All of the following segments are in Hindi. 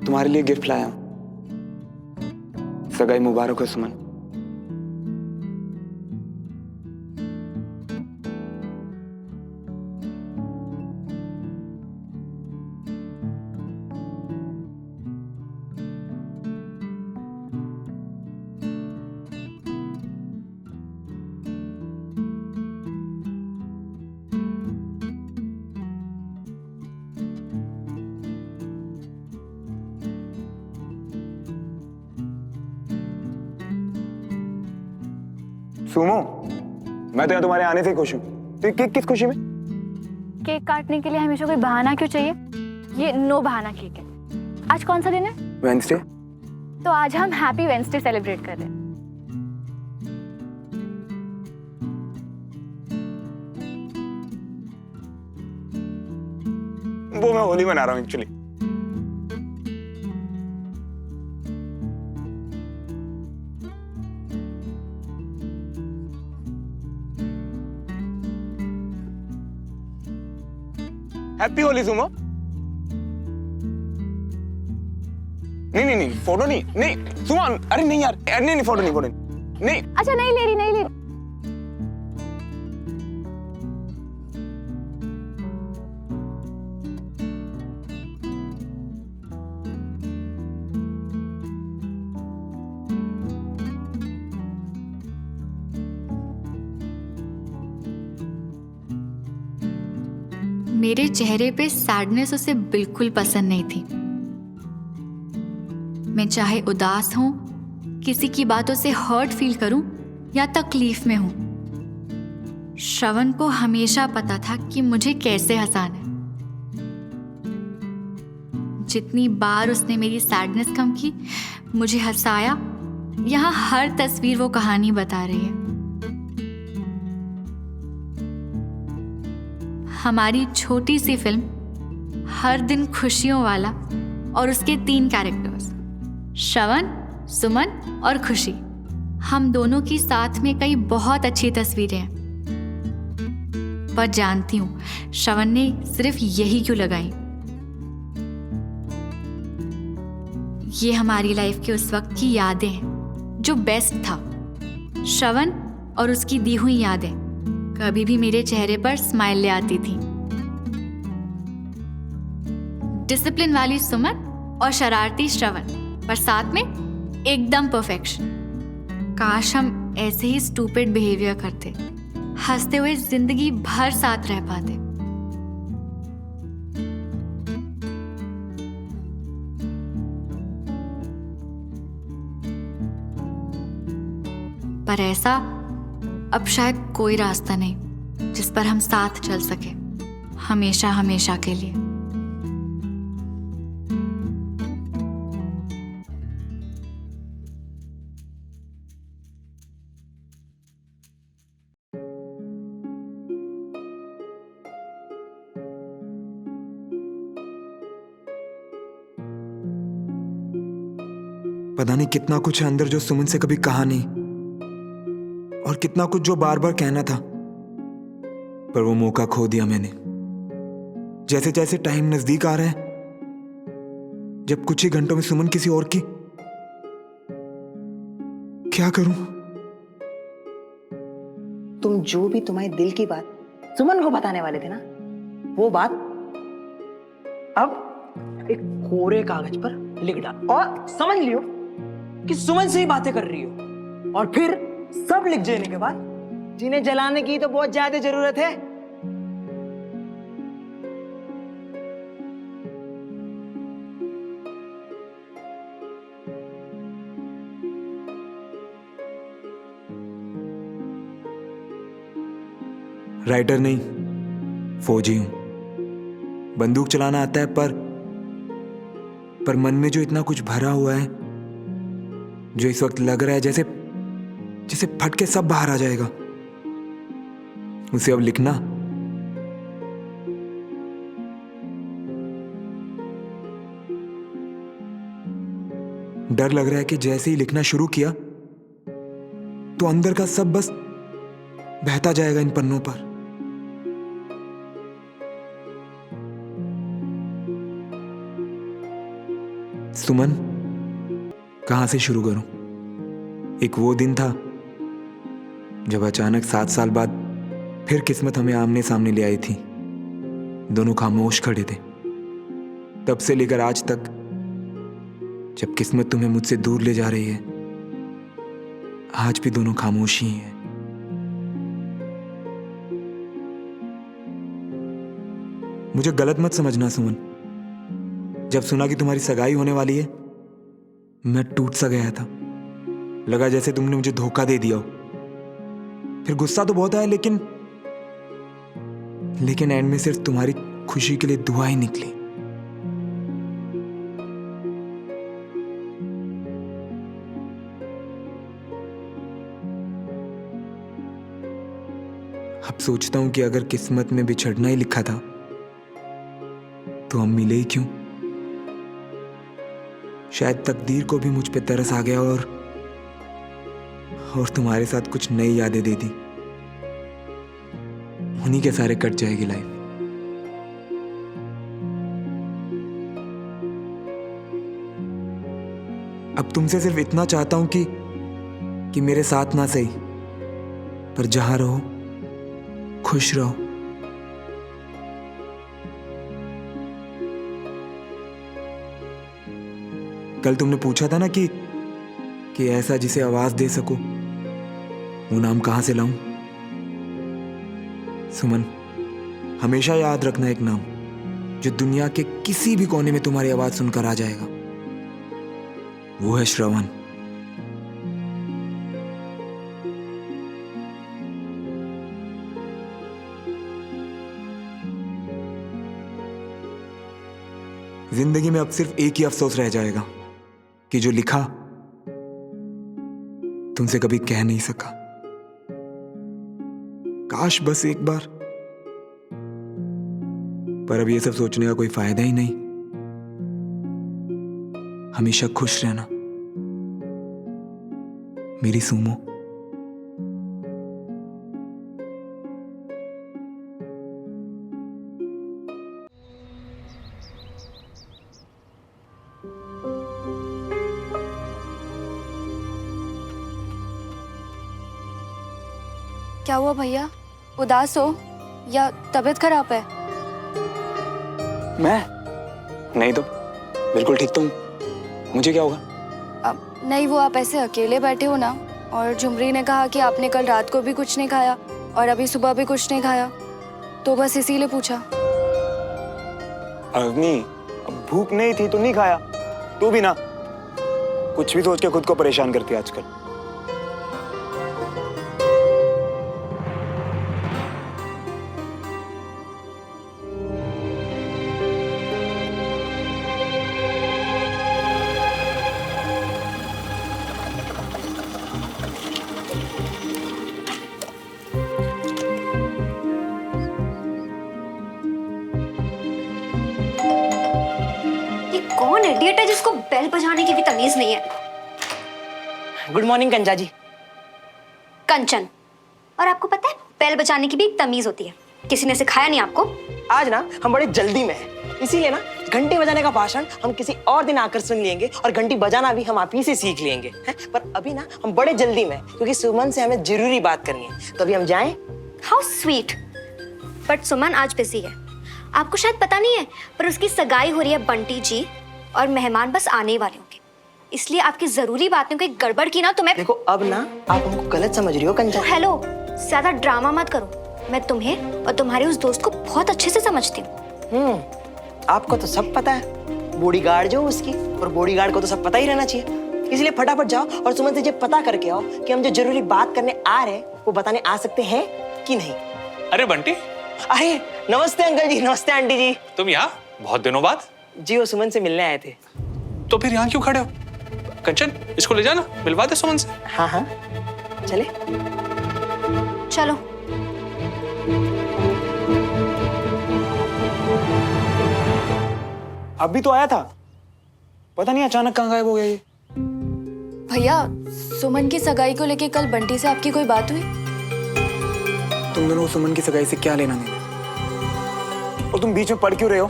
तुम्हारे लिए गिफ्ट लाया हूं। सगाई मुबारक हो सुमन। सुमो, मैं तो यहाँ तुम्हारे आने से खुश हूँ। किस खुशी में? केक काटने के लिए हमेशा कोई बहाना क्यों चाहिए? ये नो बहाना केक है। आज कौन सा दिन है? वेडनेसडे। तो आज हम हैप्पी वेडनेसडे सेलिब्रेट कर रहे हैं। वो मैं होली मना रहा हूँ एक्चुअली। Happy Holi Sumo. नहीं फोटो नहीं सुमन, अरे नहीं यार, नहीं फोटो नहीं। अच्छा नहीं ले रही। मेरे चेहरे पे सैडनेस उसे बिल्कुल पसंद नहीं थी। मैं चाहे उदास हूं, किसी की बातों से हर्ट फील करूं या तकलीफ में हूं, श्रवण को हमेशा पता था कि मुझे कैसे हंसाना है। जितनी बार उसने मेरी सैडनेस कम की, मुझे हंसाया, यहाँ हर तस्वीर वो कहानी बता रही है। हमारी छोटी सी फिल्म हर दिन खुशियों वाला और उसके 3 कैरेक्टर्स श्रवण, सुमन और खुशी, हम दोनों की साथ में कई बहुत अच्छी तस्वीरें हैं। पर जानती हूँ श्रवण ने सिर्फ यही क्यों लगाई। ये हमारी लाइफ के उस वक्त की यादें हैं जो बेस्ट था। श्रवण और उसकी दी हुई यादें कभी भी मेरे चेहरे पर स्माइल ले आती थी। डिसिप्लिन वाली सुमन और शरारती श्रवण, पर साथ में एकदम परफेक्शन। काश हम ऐसे ही स्टूपिड बिहेवियर करते, हंसते हुए जिंदगी भर साथ रह पाते। पर ऐसा अब शायद कोई रास्ता नहीं जिस पर हम साथ चल सके हमेशा हमेशा के लिए। पता नहीं कितना कुछ है अंदर जो सुमन से कभी कहा नहीं, और कितना कुछ जो बार बार कहना था, पर वो मौका खो दिया मैंने। जैसे जैसे टाइम नजदीक आ रहा है, जब कुछ ही घंटों में सुमन किसी और की, क्या करूं? तुम जो भी तुम्हारे दिल की बात सुमन को बताने वाले थे ना, वो बात अब एक कोरे कागज पर लिख डालो और समझ लियो कि सुमन से ही बातें कर रही हो। और फिर सब लिख देने के बाद जिन्हें जलाने की तो बहुत ज्यादा जरूरत है। राइटर नहीं, फौजी हूं। बंदूक चलाना आता है, पर मन में जो इतना कुछ भरा हुआ है, जो इस वक्त लग रहा है जैसे फट के सब बाहर आ जाएगा, उसे अब लिखना डर लग रहा है कि जैसे ही लिखना शुरू किया तो अंदर का सब बस बहता जाएगा इन पन्नों पर। सुमन, कहाँ से शुरू करूं? एक वो दिन था जब अचानक 7 साल बाद फिर किस्मत हमें आमने सामने ले आई थी। दोनों खामोश खड़े थे। तब से लेकर आज तक, जब किस्मत तुम्हें मुझसे दूर ले जा रही है, आज भी दोनों खामोश ही हैं। मुझे गलत मत समझना सुमन। जब सुना कि तुम्हारी सगाई होने वाली है, मैं टूट सा गया था। लगा जैसे तुमने मुझे धोखा दे दिया हो। फिर गुस्सा तो बहुत आया, लेकिन एंड में सिर्फ तुम्हारी खुशी के लिए दुआ ही निकली। अब सोचता हूं कि अगर किस्मत में बिछड़ना ही लिखा था तो हम मिले ही क्यों? शायद तकदीर को भी मुझ पे तरस आ गया और तुम्हारे साथ कुछ नई यादें दे दी। उन्हीं के सारे कट जाएगी लाइफ। अब तुमसे सिर्फ इतना चाहता हूं कि मेरे साथ ना सही, पर जहां रहो खुश रहो। कल तुमने पूछा था ना कि ऐसा जिसे आवाज दे सको, वो नाम कहां से लाऊं? सुमन, हमेशा याद रखना एक नाम जो दुनिया के किसी भी कोने में तुम्हारी आवाज सुनकर आ जाएगा। वो है श्रवण। जिंदगी में अब सिर्फ एक ही अफसोस रह जाएगा कि जो लिखा तुमसे कभी कह नहीं सका। काश बस एक बार, पर अब ये सब सोचने का कोई फायदा ही नहीं। हमेशा खुश रहना मेरी सुमो। क्या हुआ भैया? उदास हो या तबीयत खराब है? मैं नहीं तो बिल्कुल ठीक तो हूँ। मुझे क्या होगा? नहीं, वो आप ऐसे अकेले बैठे हो ना, और झुमरी ने कहा कि आपने कल रात को भी कुछ नहीं खाया और अभी सुबह भी कुछ नहीं खाया, तो बस इसीलिए पूछा। अग्नि, अब भूख नहीं थी तो नहीं खाया। तू भी ना कुछ भी सोच के खुद को परेशान करती है आजकल। कौन इडियट है जिसको बेल बजाने की भी तमीज नहीं है? गुड मॉर्निंग कंचा जी। कंचन। और आपको पता है बेल बजाने की भी एक तमीज होती है। किसी ने सिखाया नहीं आपको? आज ना हम बड़े जल्दी में हैं, इसीलिए ना घंटी बजाने का भाषण हम किसी और दिन आकर सुन लेंगे और घंटी बजाना भी हम आप ही से सीख लेंगे, हैं? पर अभी ना हम बड़े जल्दी में हैं, क्योंकि सुमन से हमें जरूरी बात करनी है। तो अभी हम जाएं? How sweet. बट सुमन आज बिजी है। आपको शायद पता नहीं है, पर उसकी सगाई हो रही है बंटी जी, और मेहमान बस आने ही वाले होंगे। इसलिए आपकी जरूरी बातों की गड़बड़ की ना, तो मैं देखो अब ना आप हमको गलत समझ रही हो कंचा। हेलो, ज्यादा ड्रामा मत करो। मैं तुम्हें और तुम्हारे उस दोस्त को बहुत अच्छे से समझती हूँ। आपको तो सब पता है, बॉडीगार्ड जो उसकी, और बॉडीगार्ड को तो सब पता ही रहना चाहिए। इसलिए फटाफट जाओ और सुमन से ये पता करके आओ कि हम जो जरूरी बात करने आ रहे हैं वो बताने आ सकते हैं कि नहीं। अरे बंटी। अरे नमस्ते अंकल जी। नमस्ते आंटी जी। तुम यहाँ बहुत दिनों बाद? जी वो सुमन से मिलने आए थे। तो फिर यहाँ क्यों खड़े हो? कंचन, इसको ले जाना, मिलवा दे सुमन से। हाँ हाँ चले। चलो। अभी तो आया था, पता नहीं अचानक कहाँ गायब हो गया ये। भैया, सुमन की सगाई को लेके कल बंटी से आपकी कोई बात हुई? तुम दोनों सुमन की सगाई से क्या लेना देना? और तुम बीच में पढ़ क्यों रहे हो?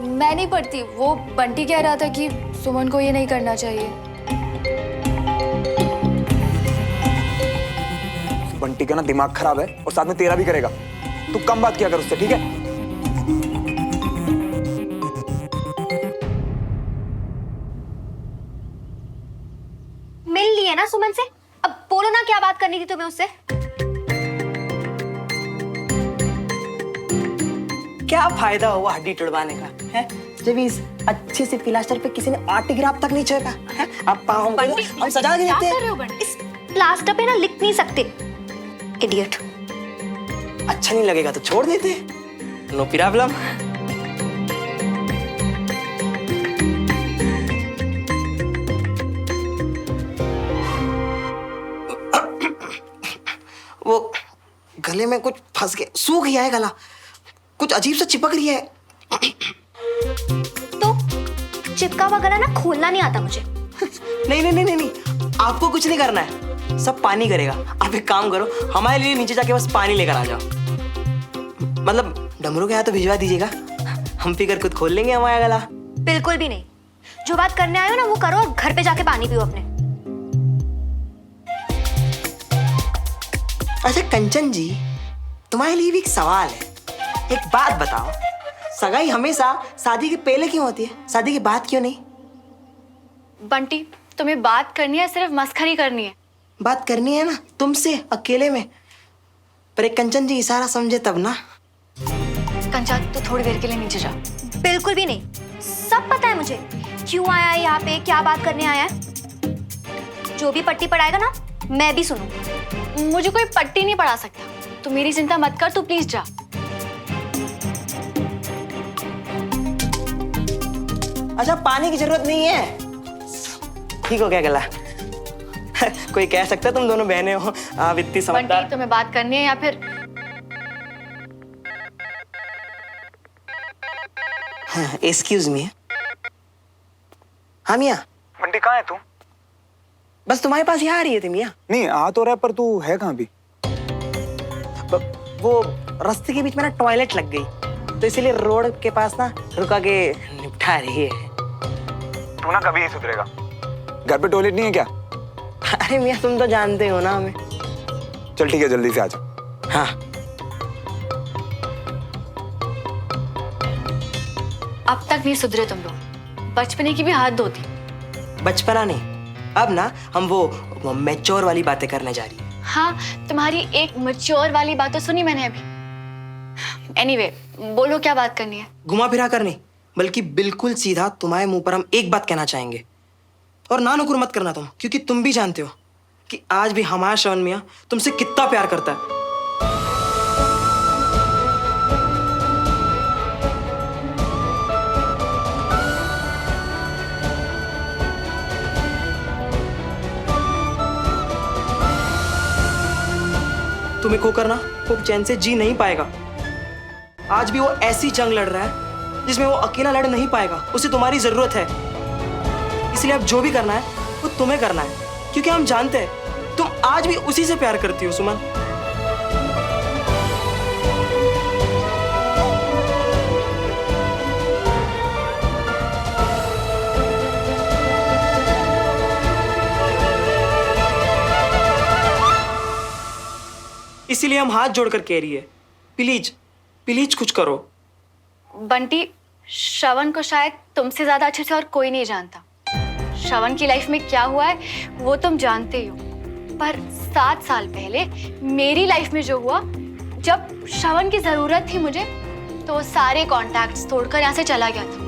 मैं नहीं पढ़ती, वो बंटी कह रहा था कि सुमन को ये नहीं करना चाहिए। बंटी का ना दिमाग खराब है और साथ में तेरा भी करेगा। तू कम बात किया कर उससे, ठीक है? मिल लिए ना सुमन से, अब बोलो ना क्या बात करनी थी तुम्हें उससे। क्या फायदा हुआ हड्डी तुड़वाने का है, जब इस अच्छे से प्लास्टर पे किसी ने ऑटोग्राफ तक नहीं छोड़ा है। अब पाँव हम सजा के देते हैं। इस प्लास्टर पे ना लिख नहीं सकते, इडियट। अच्छा नहीं लगेगा तो छोड़ देते, नो प्रॉब्लम। वो गले में कुछ फंस गया, सूख गया है गला, कुछ अजीब सा चिपक रही है। तो चिपका हुआ गला ना खोलना नहीं आता मुझे। नहीं नहीं नहीं नहीं नहीं, आपको कुछ नहीं करना है, सब पानी करेगा। आप एक काम करो, हमारे लिए नीचे जाके बस पानी लेकर आ जाओ। मतलब डमरू के यहाँ तो भिजवा दीजिएगा, हम फिकर खुद खोल लेंगे हमारा गला। बिल्कुल भी नहीं, जो बात करने आए हो ना वो करो और घर पे जाके पानी पियो अपने। अच्छा कंचन जी, तुम्हारे लिए भी एक सवाल है। एक बात बताओ, सगाई हमेशा शादी के पहले क्यों होती है, शादी के बाद क्यों नहीं? बंटी, तुम्हें बात करनी है, सिर्फ मस्खरी करनी है। बात करनी है ना तुमसे अकेले में, पर एक कंचन जी इशारा समझे तब ना। कंचा, तू थोड़ी देर के लिए नीचे जा। बिल्कुल भी नहीं, सब पता है मुझे क्यों आया है यहाँ पे, क्या बात करने आया है। जो भी पट्टी पढ़ाएगा ना मैं भी सुनूंगी। मुझे कोई पट्टी नहीं पढ़ा सकता, तू मेरी चिंता मत कर, तू प्लीज जा। अच्छा पानी की जरूरत नहीं है, ठीक हो गया गला। कोई कह सकता है तुम दोनों बहनें हो, आप इतनी समझदार। बंटी, तुम्हें बात करनी है या फिर? Excuse me. हाँ मियाँ। बंटी कहाँ है तू? बस तुम्हारे पास यहाँ आ रही है थी मियाँ। नहीं आ तो रहा है, पर तू है कहाँ भी? वो रास्ते के बीच में ना टॉयलेट लग गई, तो इसीलिए रोड के पास ना रुका के निपटा रही है। तू ना कभी नहीं सुधरेगा। घर पे टॉयलेट नहीं है क्या? अरे मियाँ तुम तो जानते हो ना हमें। चल ठीक है, जल्दी से आ जा। हाँ अब तक नहीं सुधरे तुम लोग, बचपने की भी हाथ धोती। बचपना नहीं, अब ना हम वो मैच्योर वाली बातें करने जा रही है। हाँ, तुम्हारी एक मैच्योर वाली बात तो सुनी मैंने अभी। एनीवे, बोलो क्या बात करनी है। घुमा फिरा कर नहीं, बल्कि बिल्कुल सीधा तुम्हारे मुंह पर हम एक बात कहना चाहेंगे। और ना नुकुर मत करना तुम, क्योंकि तुम भी जानते हो कि आज भी हमारा श्रवण मियाँ तुमसे कितना प्यार करता है। तुम्हें खोकर ना वो चैन से जी नहीं पाएगा। आज भी वो ऐसी जंग लड़ रहा है जिसमें वो अकेला लड़ नहीं पाएगा, उसे तुम्हारी जरूरत है। इसलिए अब जो भी करना है वो तुम्हें करना है, क्योंकि हम जानते हैं तुम आज भी उसी से प्यार करती हो सुमन। इसीलिए हम हाथ जोड़कर कह रही है, प्लीज प्लीज कुछ करो। बंटी, श्रवण को शायद तुमसे ज्यादा अच्छे से और कोई नहीं जानता। श्रवण की लाइफ में क्या हुआ है वो तुम जानते ही हो, पर 7 साल पहले मेरी लाइफ में जो हुआ, जब श्रवण की जरूरत थी मुझे, तो वो सारे कॉन्टैक्ट्स तोड़कर यहाँ से चला गया था।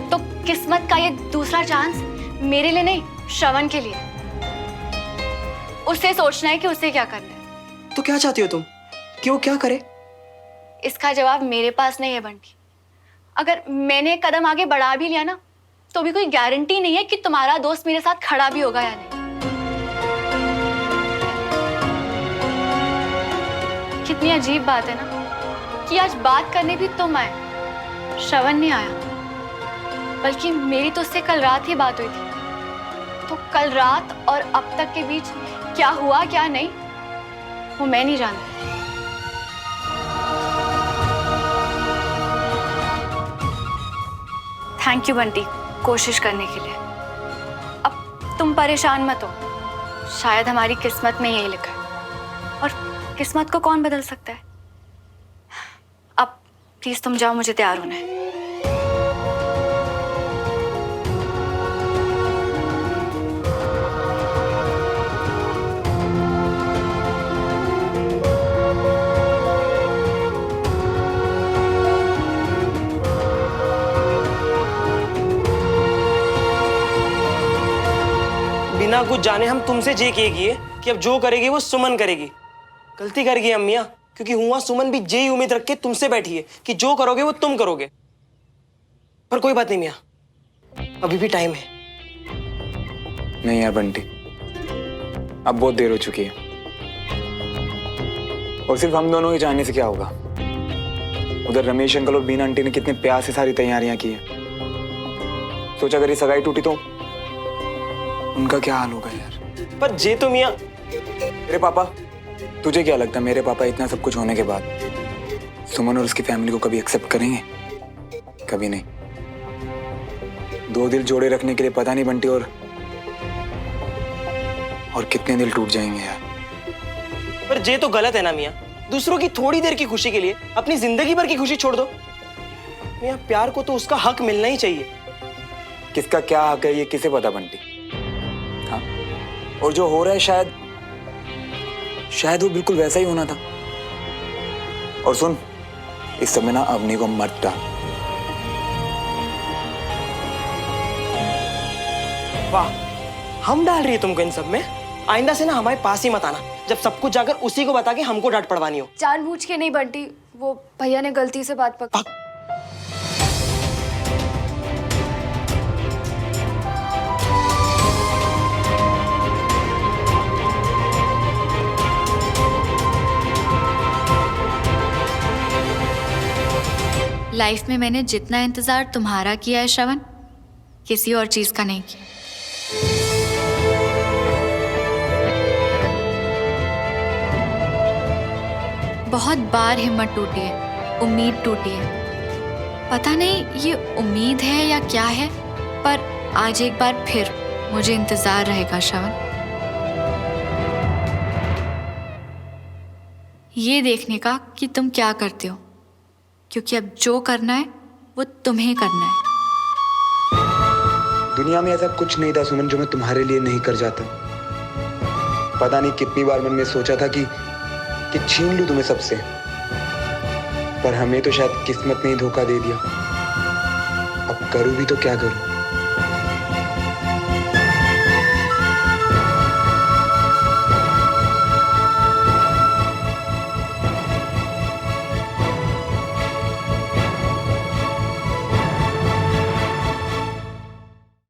तो किस्मत का ये दूसरा चांस मेरे लिए नहीं, श्रवण के लिए। उसे सोचना है कि उसे क्या करना है। तो क्या चाहती हो तुम कि वो क्या करे? इसका जवाब मेरे पास नहीं है बंटी। अगर मैंने एक कदम आगे बढ़ा भी लिया ना, तो भी कोई गारंटी नहीं है कि तुम्हारा दोस्त मेरे साथ खड़ा भी होगा या नहीं। कितनी अजीब बात है ना कि आज बात करने भी तुम आए, श्रवण नहीं आया। बल्कि मेरी तो उससे कल रात ही बात हुई थी। तो कल रात और अब तक के बीच क्या हुआ क्या नहीं, वो मैं नहीं जानती। थैंक यू बंटी, कोशिश करने के लिए। अब तुम परेशान मत हो, शायद हमारी किस्मत में यही लिखा है, और किस्मत को कौन बदल सकता है। अब प्लीज तुम जाओ, मुझे तैयार होना है। बिना कुछ जाने हम तुमसे जे किए कि अब जो करेगी वो सुमन करेगी। गलती कर गई अम्मिया, क्योंकि हुआ सुमन भी यही उम्मीद रख के तुमसे बैठी है कि जो करोगे वो तुम करोगे। पर कोई बात नहीं मियाँ, अभी भी टाइम है। नहीं यार बंटी, अब बहुत देर हो चुकी है, और सिर्फ हम दोनों ही जानने से क्या होगा। उधर रमेश अंकल और बीना आंटी ने कितने प्यार से सारी तैयारियां की है। सोचा अगर ये सगाई टूटी तो उनका क्या हाल होगा यार। पर जे तो मियाँ, मेरे पापा, तुझे क्या लगता है मेरे पापा इतना सब कुछ होने के बाद सुमन और उसकी फैमिली को कभी एक्सेप्ट करेंगे? कभी नहीं। दो दिल जोड़े रखने के लिए पता नहीं बंटी और कितने दिल टूट जाएंगे यार। पर जे तो गलत है ना मियाँ। दूसरों की थोड़ी देर की खुशी के लिए अपनी जिंदगी भर की खुशी छोड़ दो। मियाँ, प्यार को तो उसका हक मिलना ही चाहिए। किसका क्या हक है ये किसे पता बंटी। हाँ, और जो हो रहा है शायद वो बिल्कुल वैसा ही होना था। और सुन, इस समय ना अवनी को मत डाल। वाह, हम डाल रही है तुमको इन सब में। आइंदा से ना हमारे पास ही मत आना जब सब कुछ जाकर उसी को बता के हमको डांट पड़वानी हो। जानबूझ के नहीं बंटी, वो भैया ने गलती से बात पकड़ी। लाइफ में मैंने जितना इंतज़ार तुम्हारा किया है श्रवण, किसी और चीज़ का नहीं किया। बहुत बार हिम्मत टूटी है, उम्मीद टूटी है। पता नहीं ये उम्मीद है या क्या है, पर आज एक बार फिर मुझे इंतज़ार रहेगा श्रवण, ये देखने का कि तुम क्या करते हो, क्योंकि अब जो करना है वो तुम्हें करना है। दुनिया में ऐसा कुछ नहीं था सुमन जो मैं तुम्हारे लिए नहीं कर जाता। पता नहीं कितनी बार मन में सोचा था कि छीन लूं तुम्हें सबसे, पर हमें तो शायद किस्मत ने ही धोखा दे दिया। अब करूं भी तो क्या करूं।